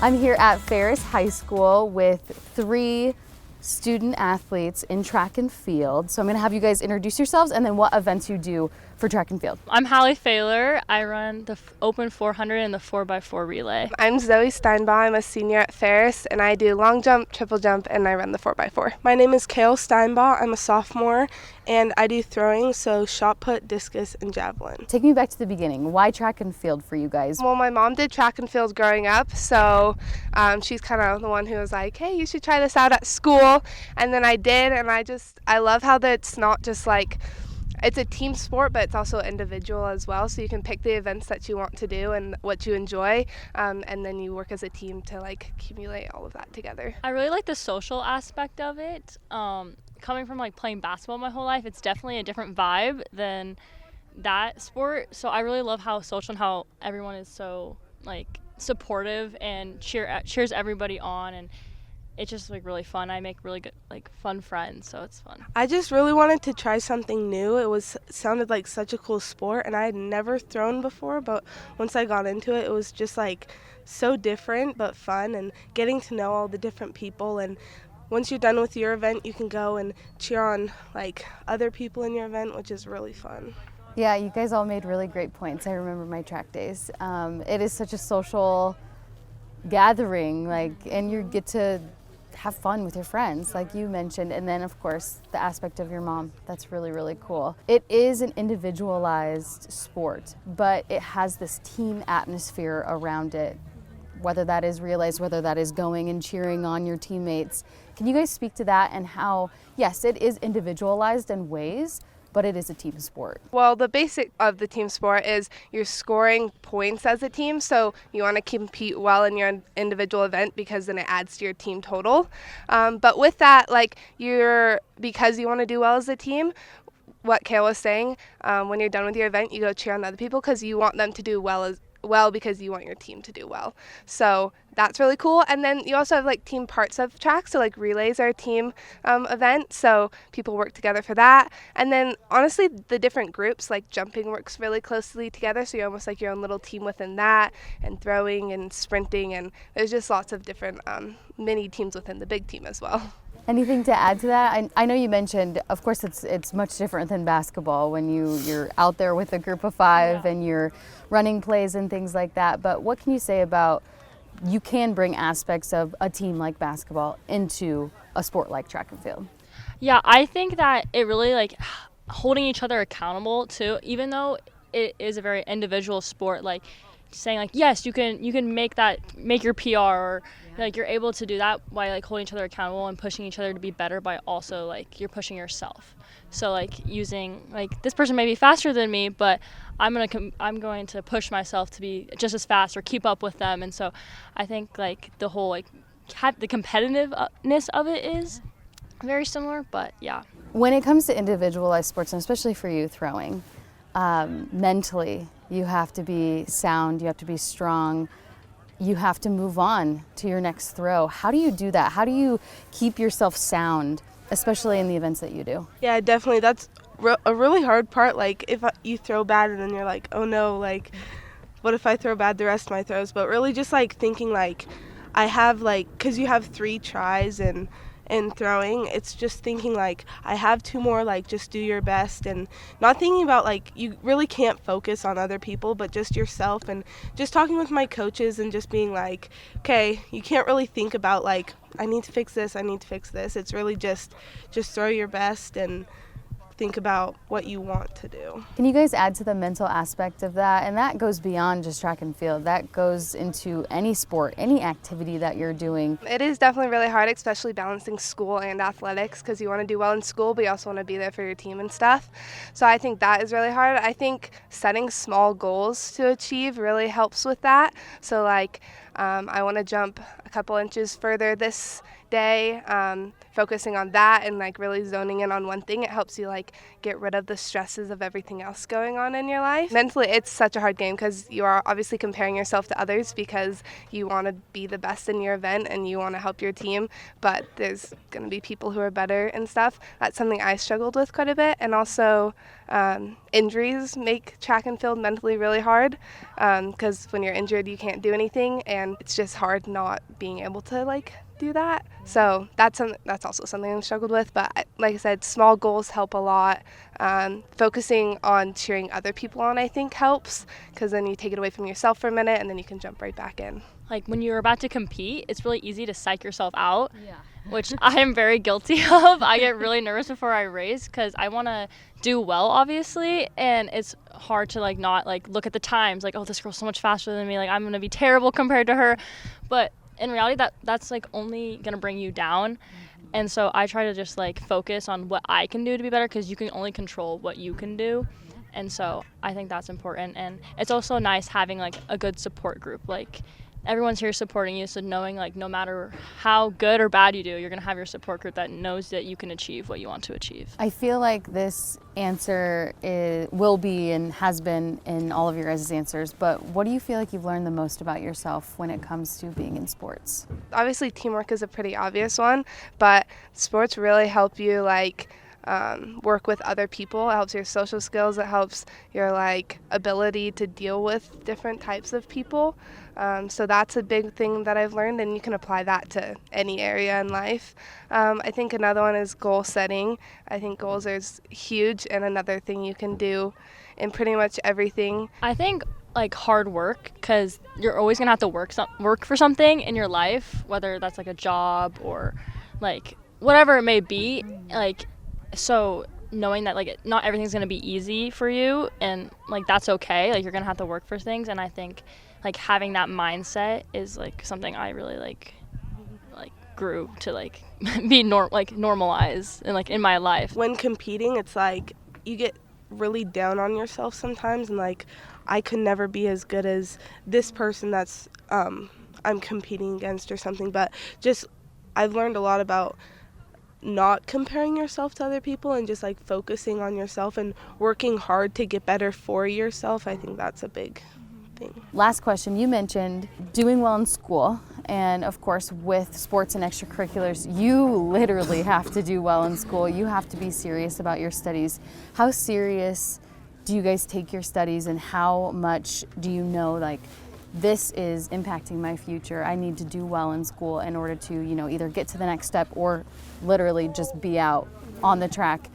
I'm here at Ferris High School with 3 student athletes in track and field. So I'm going to have you guys introduce yourselves and then what events you do for track and field. I'm Hallie Failer. I run the open 400 and the 4x4 relay. I'm Zoe Steinbaugh. I'm a senior at Ferris, and I do long jump, triple jump, and I run the 4x4. My name is Kale Steinbaugh. I'm a sophomore, and I do throwing, so shot put, discus, and javelin. Take me back to the beginning. Why track and field for you guys? Well, my mom did track and field growing up, so she's kind of the one who was like, hey, you should try this out at school. And then I did, and I love how that it's not just like, it's a team sport, but it's also individual as well. So you can pick the events that you want to do and what you enjoy, and then you work as a team to like accumulate all of that together. I really like the social aspect of it. Coming from like playing basketball my whole life, it's definitely a different vibe than that sport. So I really love how social and how everyone is so like supportive and cheers everybody on, and it's just like really fun. I make really good like fun friends, so it's fun. I just really wanted to try something new. It sounded like such a cool sport, and I had never thrown before, but once I got into it, it was just like so different but fun, and getting to know all the different people. And once you're done with your event, you can go and cheer on like other people in your event, which is really fun. Yeah, you guys all made really great points. I remember my track days. It is such a social gathering, and you get to have fun with your friends, like you mentioned, and then of course the aspect of your mom. That's really, really cool. It is an individualized sport, but it has this team atmosphere around it, whether that is realized, whether that is going and cheering on your teammates. Can you guys speak to that and how, yes, it is individualized in ways, but it is a team sport? Well, the basic of the team sport is you're scoring points as a team, so you want to compete well in your individual event because then it adds to your team total. But with that, because you want to do well as a team, what Kale was saying, when you're done with your event, you go cheer on other people because you want them to do well because you want your team to do well. So that's really cool. And then you also have team parts of track, so relays are a team event, so people work together for that. And then honestly, the different groups, jumping works really closely together, so you're almost like your own little team within that, and throwing and sprinting, and there's just lots of different mini teams within the big team as well. Anything to add to that? I know you mentioned, of course, it's much different than basketball when you're out there with a group of five and you're running plays and things like that. But what can you say about you can bring aspects of a team like basketball into a sport like track and field? Yeah, I think that it really holding each other accountable too, even though it is a very individual sport, saying yes, you can make your PR, or you're able to do that by holding each other accountable and pushing each other to be better, by also you're pushing yourself. So using this person may be faster than me, but I'm going to push myself to be just as fast or keep up with them. And so I think the whole the competitiveness of it is very similar, but yeah. When it comes to individualized sports, and especially for you throwing, mentally, you have to be sound, you have to be strong, you have to move on to your next throw. How do you do that? How do you keep yourself sound, especially in the events that you do? Yeah, definitely. That's a really hard part. If you throw bad and then you're oh no, what if I throw bad the rest of my throws? But really just thinking I have because you have 3 tries and in throwing, it's just thinking I have 2 more, just do your best, and not thinking about you really can't focus on other people but just yourself, and just talking with my coaches and just being okay, you can't really think about I need to fix this, it's really just throw your best and think about what you want to do. Can you guys add to the mental aspect of that? And that goes beyond just track and field. That goes into any sport, any activity that you're doing. It is definitely really hard, especially balancing school and athletics, because you want to do well in school, but you also want to be there for your team and stuff. So I think that is really hard. I think setting small goals to achieve really helps with that. So I want to jump a couple inches further this day, focusing on that and really zoning in on one thing. It helps you get rid of the stresses of everything else going on in your life. Mentally, it's such a hard game because you are obviously comparing yourself to others because you want to be the best in your event and you want to help your team, but there's going to be people who are better and stuff. That's something I struggled with quite a bit, and also injuries make track and field mentally really hard because when you're injured you can't do anything, and it's just hard not being able to do that. So that's also something I've struggled with, but like I said, small goals help a lot. Focusing on cheering other people on, I think, helps, because then you take it away from yourself for a minute and then you can jump right back in. When you're about to compete, it's really easy to psych yourself out, which I am very guilty of. I get really nervous before I race because I want to do well, obviously, and it's hard to not look at the times, oh, this girl's so much faster than me, I'm going to be terrible compared to her. But in reality, that's only going to bring you down. And so I try to just focus on what I can do to be better, because you can only control what you can do. And so I think that's important. And it's also nice having a good support group. Everyone's here supporting you, so knowing no matter how good or bad you do, you're going to have your support group that knows that you can achieve what you want to achieve. I feel like this answer will be and has been in all of your guys' answers, but what do you feel like you've learned the most about yourself when it comes to being in sports? Obviously teamwork is a pretty obvious one, but sports really help you work with other people. It helps your social skills. It helps your like ability to deal with different types of people. So that's a big thing that I've learned, and you can apply that to any area in life. I think another one is goal setting. I think goals are huge, and another thing you can do in pretty much everything. I think like hard work, because you're always gonna have to work for something in your life, whether that's like a job or like whatever it may be. Like, so knowing that like not everything's gonna be easy for you, and like that's okay. Like you're gonna have to work for things, and I think like having that mindset is like something I really like grew to like be normalize and like in my life. When competing, it's like you get really down on yourself sometimes, and like I could never be as good as this person that's I'm competing against or something. But just I've learned a lot about not comparing yourself to other people and just like focusing on yourself and working hard to get better for yourself. I think that's a big thing. Last question, you mentioned doing well in school, and of course with sports and extracurriculars, you literally have to do well in school. You have to be serious about your studies. How serious do you guys take your studies, and how much do you know like this is impacting my future? I need to do well in school in order to, you know, either get to the next step or literally just be out on the track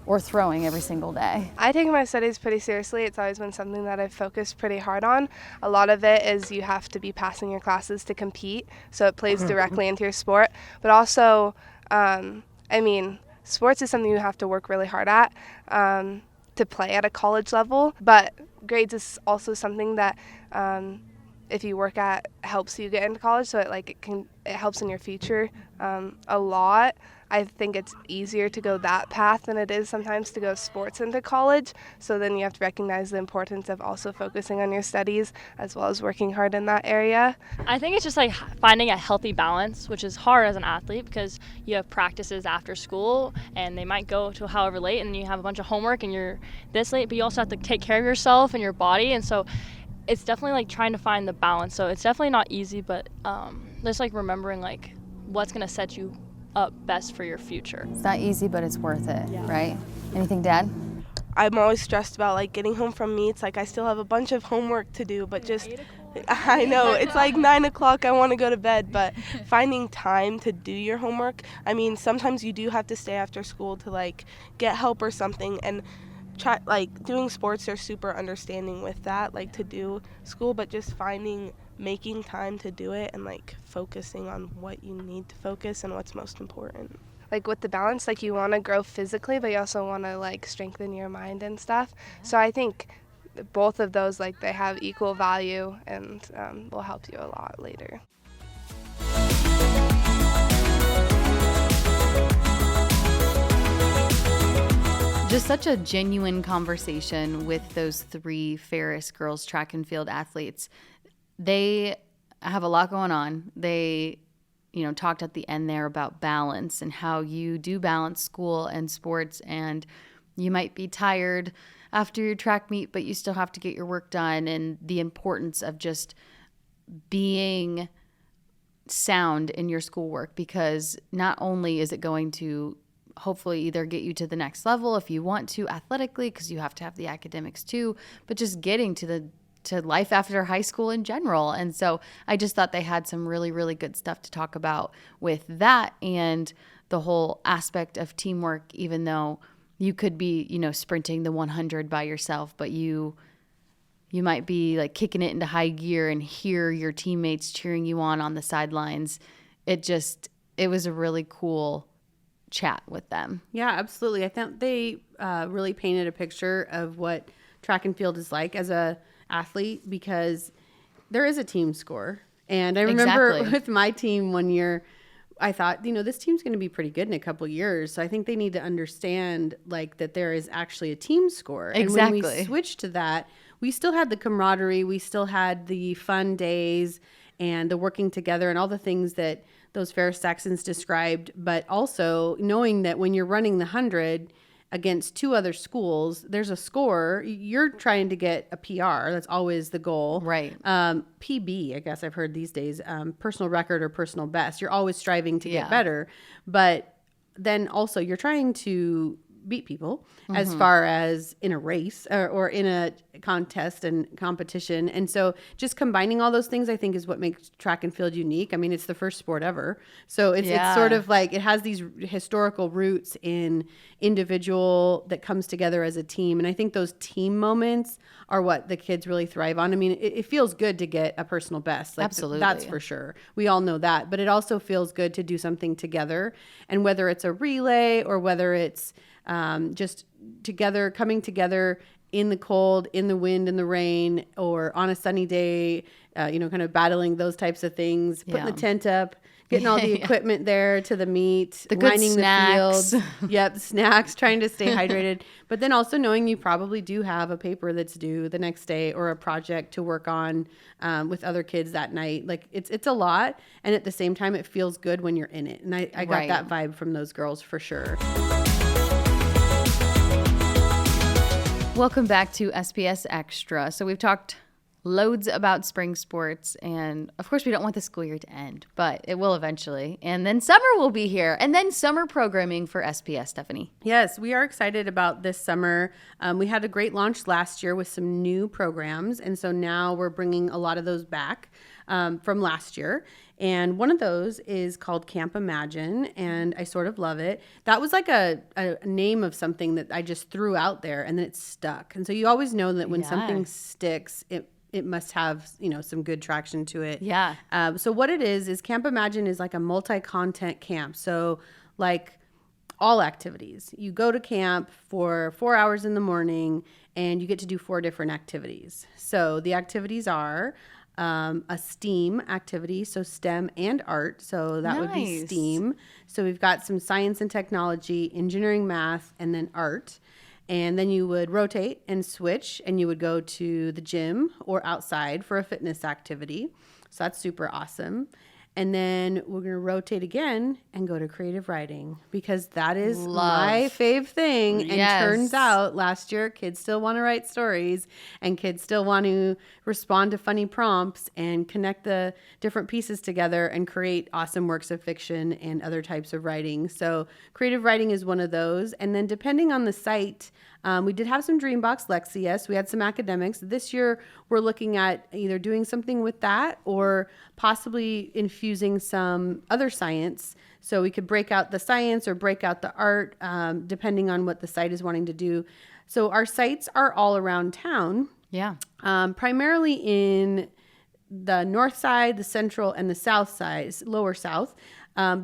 or throwing every single day. I take my studies pretty seriously. It's always been something that I've focused pretty hard on. A lot of it is you have to be passing your classes to compete, so it plays directly into your sport. But also, sports is something you have to work really hard at to play at a college level. But grades is also something that if you work at, helps you get into college, so it helps in your future a lot. I think it's easier to go that path than it is sometimes to go sports into college. So then you have to recognize the importance of also focusing on your studies as well as working hard in that area. I think it's just like finding a healthy balance, which is hard as an athlete because you have practices after school and they might go to however late, and you have a bunch of homework and you're this late, but you also have to take care of yourself and your body. And so it's definitely like trying to find the balance. So it's definitely not easy, but just like remembering like what's going to set you up best for your future. It's not easy, but it's worth it, right? Anything, Dad? I'm always stressed about like getting home from meets. Like I still have a bunch of homework to do, but just I know it's like 9 o'clock. I want to go to bed, but finding time to do your homework. I mean, sometimes you do have to stay after school to like get help or something, and try like doing sports. They're super understanding with that, like to do school, but just making time to do it and like focusing on what you need to focus and what's most important. Like with the balance, like you want to grow physically, but you also want to like strengthen your mind and stuff. So I think both of those, like they have equal value and will help you a lot later. Just such a genuine conversation with those three Ferris girls track and field athletes. They have a lot going on. They, talked at the end there about balance and how you do balance school and sports, and you might be tired after your track meet, but you still have to get your work done, and the importance of just being sound in your schoolwork, because not only is it going to hopefully either get you to the next level if you want to athletically, because you have to have the academics too, but just getting to life after high school in general. And so I just thought they had some really, really good stuff to talk about with that and the whole aspect of teamwork, even though you could be, sprinting the 100 by yourself, but you might be like kicking it into high gear and hear your teammates cheering you on the sidelines. It was a really cool chat with them. Yeah, absolutely. I think they really painted a picture of what track and field is like as a athlete, because there is a team score. And I remember with my team one year, I thought, this team's going to be pretty good in a couple of years. So I think they need to understand like that there is actually a team score. Exactly. And when we switched to that, we still had the camaraderie, we still had the fun days and the working together and all the things that those Ferris Saxons described, but also knowing that when you're running the 100 against two other schools, there's a score. You're trying to get a PR. That's always the goal. Right. PB, I guess I've heard these days, personal record or personal best. You're always striving to get better. But then also you're trying to beat people as far as in a race or in a contest and competition. And so just combining all those things, I think, is what makes track and field unique. I mean, it's the first sport ever. So it's sort of like it has these historical roots in individual that comes together as a team. And I think those team moments are what the kids really thrive on. I mean, it feels good to get a personal best. Like, absolutely. That's for sure. We all know that. But it also feels good to do something together. And whether it's a relay or whether it's just together, coming together in the cold, in the wind, in the rain, or on a sunny day, kind of battling those types of things, putting the tent up, getting all the equipment there to the meet, the good lining snacks. the fields. Yep, snacks, trying to stay hydrated. But then also knowing you probably do have a paper that's due the next day or a project to work on with other kids that night. Like it's a lot. And at the same time, it feels good when you're in it. And I got that vibe from those girls for sure. Welcome back to SPS Extra. So we've talked loads about spring sports, and of course we don't want the school year to end, but it will eventually. And then summer will be here, and then summer programming for SPS, Stephanie. Yes, we are excited about this summer. We had a great launch last year with some new programs, and so now we're bringing a lot of those back from last year. And one of those is called Camp Imagine, and I sort of love it. That was like a name of something that I just threw out there, and then it stuck. And so you always know that when something sticks, it must have, some good traction to it. Yeah. So what it is Camp Imagine is like a multi-content camp. So like all activities. You go to camp for 4 hours in the morning, and you get to do 4 different activities. So the activities are a STEAM activity, so STEM and art. So that would be STEAM. So we've got some science and technology, engineering, math, and then art. And then you would rotate and switch, and you would go to the gym or outside for a fitness activity. So that's super awesome. And then we're going to rotate again and go to creative writing, because that is my fave thing. And turns out last year, kids still want to write stories, and kids still want to respond to funny prompts and connect the different pieces together and create awesome works of fiction and other types of writing. So creative writing is one of those. And then depending on the site, we did have some Dreambox Lexia. We had some academics. This year, we're looking at either doing something with that or possibly infusing some other science. So we could break out the science or break out the art, depending on what the site is wanting to do. So our sites are all around town. Yeah. Primarily in the north side, the central, and the south side, lower south,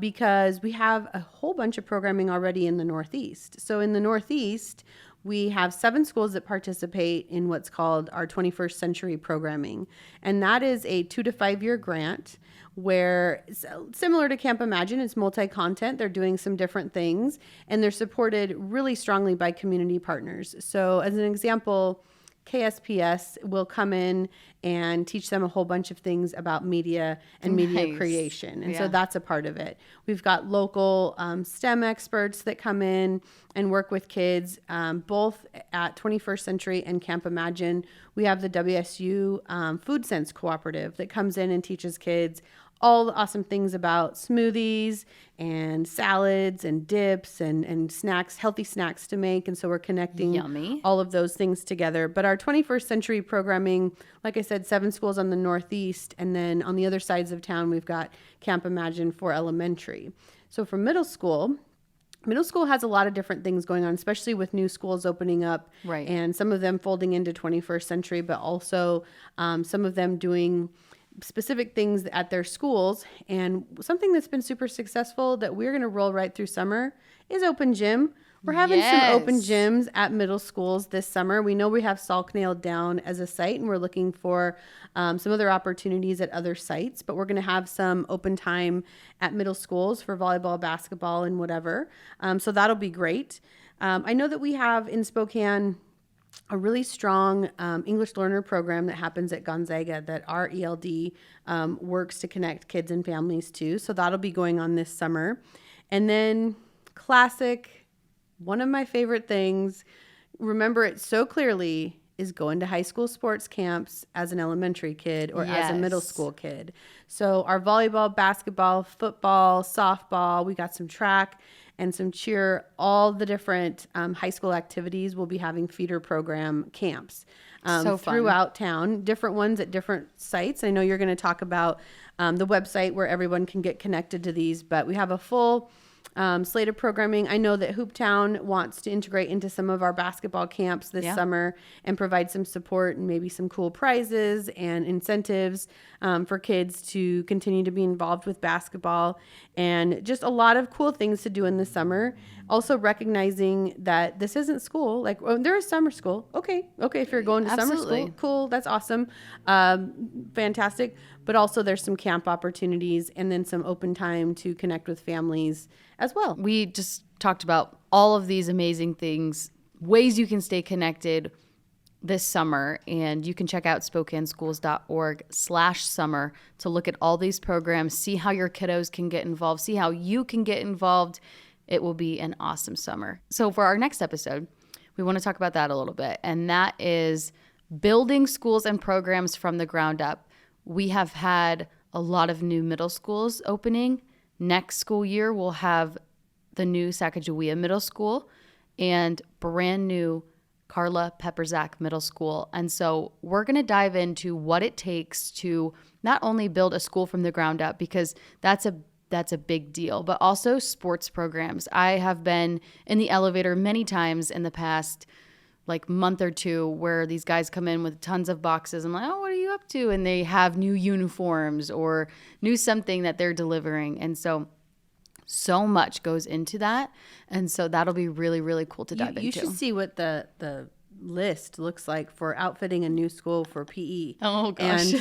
because we have a whole bunch of programming already in the northeast. So in the northeast, we have 7 schools that participate in what's called our 21st Century Programming. And that is a 2 to 5 year grant where, similar to Camp Imagine, it's multi-content. They're doing some different things, and they're supported really strongly by community partners. So as an example, KSPS will come in and teach them a whole bunch of things about media and media creation. And so that's a part of it. We've got local STEM experts that come in and work with kids, both at 21st Century and Camp Imagine. We have the WSU Food Sense Cooperative that comes in and teaches kids all the awesome things about smoothies and salads and dips and snacks, healthy snacks to make. And so we're connecting all of those things together. But our 21st Century Programming, like I said, 7 schools on the northeast. And then on the other sides of town, we've got Camp Imagine for elementary. So for middle school has a lot of different things going on, especially with new schools opening up. Right. And some of them folding into 21st Century, but also some of them doing specific things at their schools. And something that's been super successful that we're going to roll right through summer is open gym. We're having some open gyms at middle schools this summer. We know we have Salk nailed down as a site, and we're looking for some other opportunities at other sites, but we're going to have some open time at middle schools for volleyball, basketball, and whatever. So that'll be great. I know that we have in Spokane a really strong English learner program that happens at Gonzaga that our ELD works to connect kids and families to. So that'll be going on this summer. And then classic, one of my favorite things, remember it so clearly, is going to high school sports camps as an elementary kid or as a middle school kid. So our volleyball, basketball, football, softball, we got some track. and some cheer. All the different high school activities will be having feeder program camps So fun. throughout town, different ones at different sites. I know you're going to talk about the website where everyone can get connected to these, but we have a full slate of programming. I know that Hooptown wants to integrate into some of our basketball camps this summer and provide some support and maybe some cool prizes and incentives for kids to continue to be involved with basketball, and just a lot of cool things to do in the summer. Also recognizing that this isn't school. Like, oh, there is summer school. Okay. If you're going to summer school, cool. That's awesome. Fantastic. But also there's some camp opportunities and then some open time to connect with families as well. We just talked about all of these amazing things, ways you can stay connected this summer, and you can check out SpokaneSchools.org/summer to look at all these programs, see how your kiddos can get involved, see how you can get involved. It will be an awesome summer. So for our next episode, we want to talk about that a little bit, and that is building schools and programs from the ground up. We have had a lot of new middle schools opening. Next school year, we'll have the new Sacagawea Middle School and brand new Carla Pepperzak Middle School. And so we're going to dive into what it takes to not only build a school from the ground up, because that's a big deal, but also sports programs. I have been in the elevator many times in the past month or two where these guys come in with tons of boxes. I'm like, oh, what are you up to? And they have new uniforms or new something that they're delivering. And so much goes into that. And so that'll be really, really cool to dive into. You should see what the list looks like for outfitting a new school for PE. Oh gosh.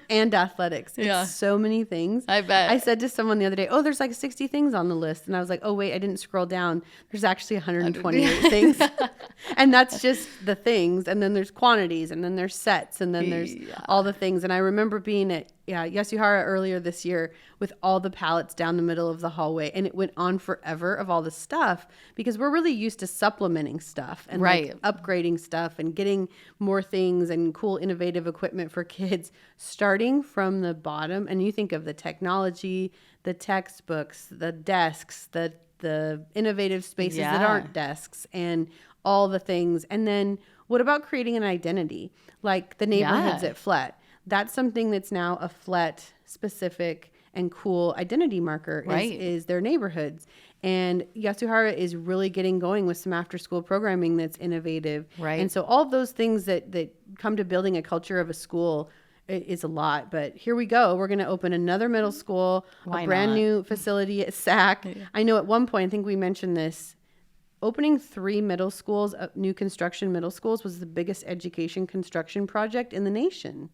And athletics. It's so many things. I bet. I said to someone the other day, oh, there's 60 things on the list. And I was like, oh wait, I didn't scroll down. There's actually 128 things. And that's just the things. And then there's quantities, and then there's sets, and then there's all the things. And I remember being at Yasuhara earlier this year with all the pallets down the middle of the hallway, and it went on forever of all the stuff, because we're really used to supplementing stuff and upgrading stuff and getting more things and cool innovative equipment for kids, starting from the bottom. And you think of the technology, the textbooks, the desks, the innovative spaces that aren't desks, and all the things. And then what about creating an identity like the neighborhoods at FLET? That's something that's now a FLET specific and cool identity marker is their neighborhoods. And Yasuhara is really getting going with some after school programming that's innovative. Right. And so all of those things that come to building a culture of a school is a lot. But here we go. We're going to open another middle school, a brand new facility at SAC. I know at one point, I think we mentioned this, opening 3 middle schools, new construction middle schools, was the biggest education construction project in the nation.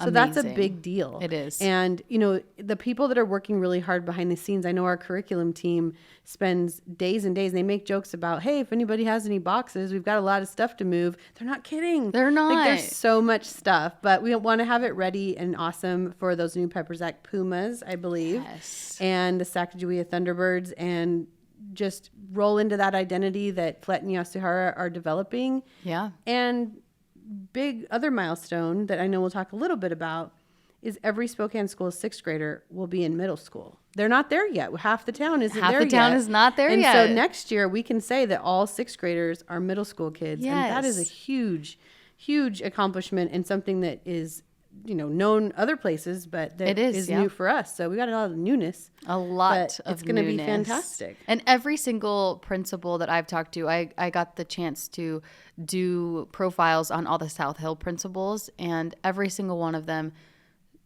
So that's a big deal. It is. And, the people that are working really hard behind the scenes, I know our curriculum team spends days and days, and they make jokes about, hey, if anybody has any boxes, we've got a lot of stuff to move. They're not kidding. They're not. There's so much stuff, but we want to have it ready and awesome for those new Pepperzak Pumas, I believe. Yes. And the Sacagawea Thunderbirds, and just roll into that identity that FLET and Yasuhara are developing. Yeah. And big other milestone that I know we'll talk a little bit about is every Spokane school 6th grader will be in middle school. They're not there yet. Half the town isn't there yet. Half the town is not there yet. And so next year we can say that all 6th graders are middle school kids. Yes. And that is a huge, huge accomplishment, and something that is known other places, but that is new for us. So we got a lot of newness. It's going to be fantastic. And every single principal that I've talked to, I got the chance to do profiles on all the South Hill principals, and every single one of them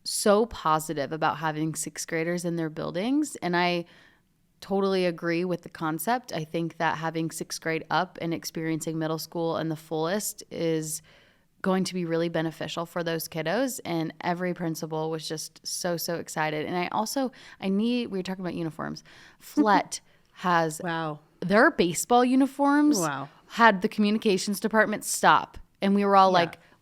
so positive about having 6th graders in their buildings. And I totally agree with the concept. I think that having 6th grade up and experiencing middle school in the fullest is going to be really beneficial for those kiddos. And every principal was just so excited. And we were talking about uniforms. FLET has their baseball uniforms had the communications department stop. And we were all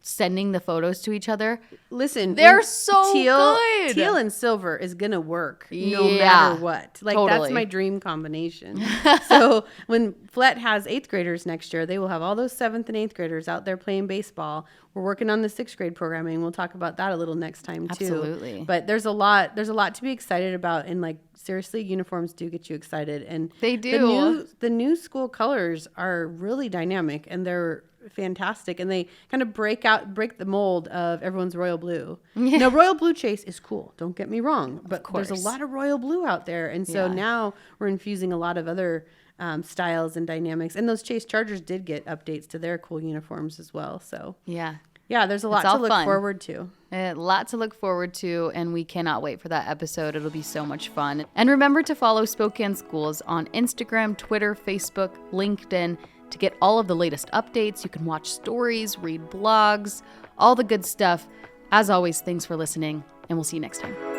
sending the photos to each other. Listen, they're so good. Teal and silver is going to work no matter what. That's my dream combination. So when FLET has 8th graders next year, they will have all those 7th and 8th graders out there playing baseball. We're working on the 6th grade programming. We'll talk about that a little next time too. Absolutely. But there's a lot to be excited about in seriously, uniforms do get you excited. And They do. The new school colors are really dynamic, and they're fantastic, and they kind of break the mold of everyone's royal blue. Now, royal blue chase is cool, don't get me wrong, but there's a lot of royal blue out there, and so now we're infusing a lot of other styles and dynamics, and those Chase Chargers did get updates to their cool uniforms as well. So yeah, there's a lot to look forward to. A lot to look forward to, and we cannot wait for that episode. It'll be so much fun. And remember to follow Spokane Schools on Instagram, Twitter, Facebook, LinkedIn to get all of the latest updates. You can watch stories, read blogs, all the good stuff. As always, thanks for listening, and we'll see you next time.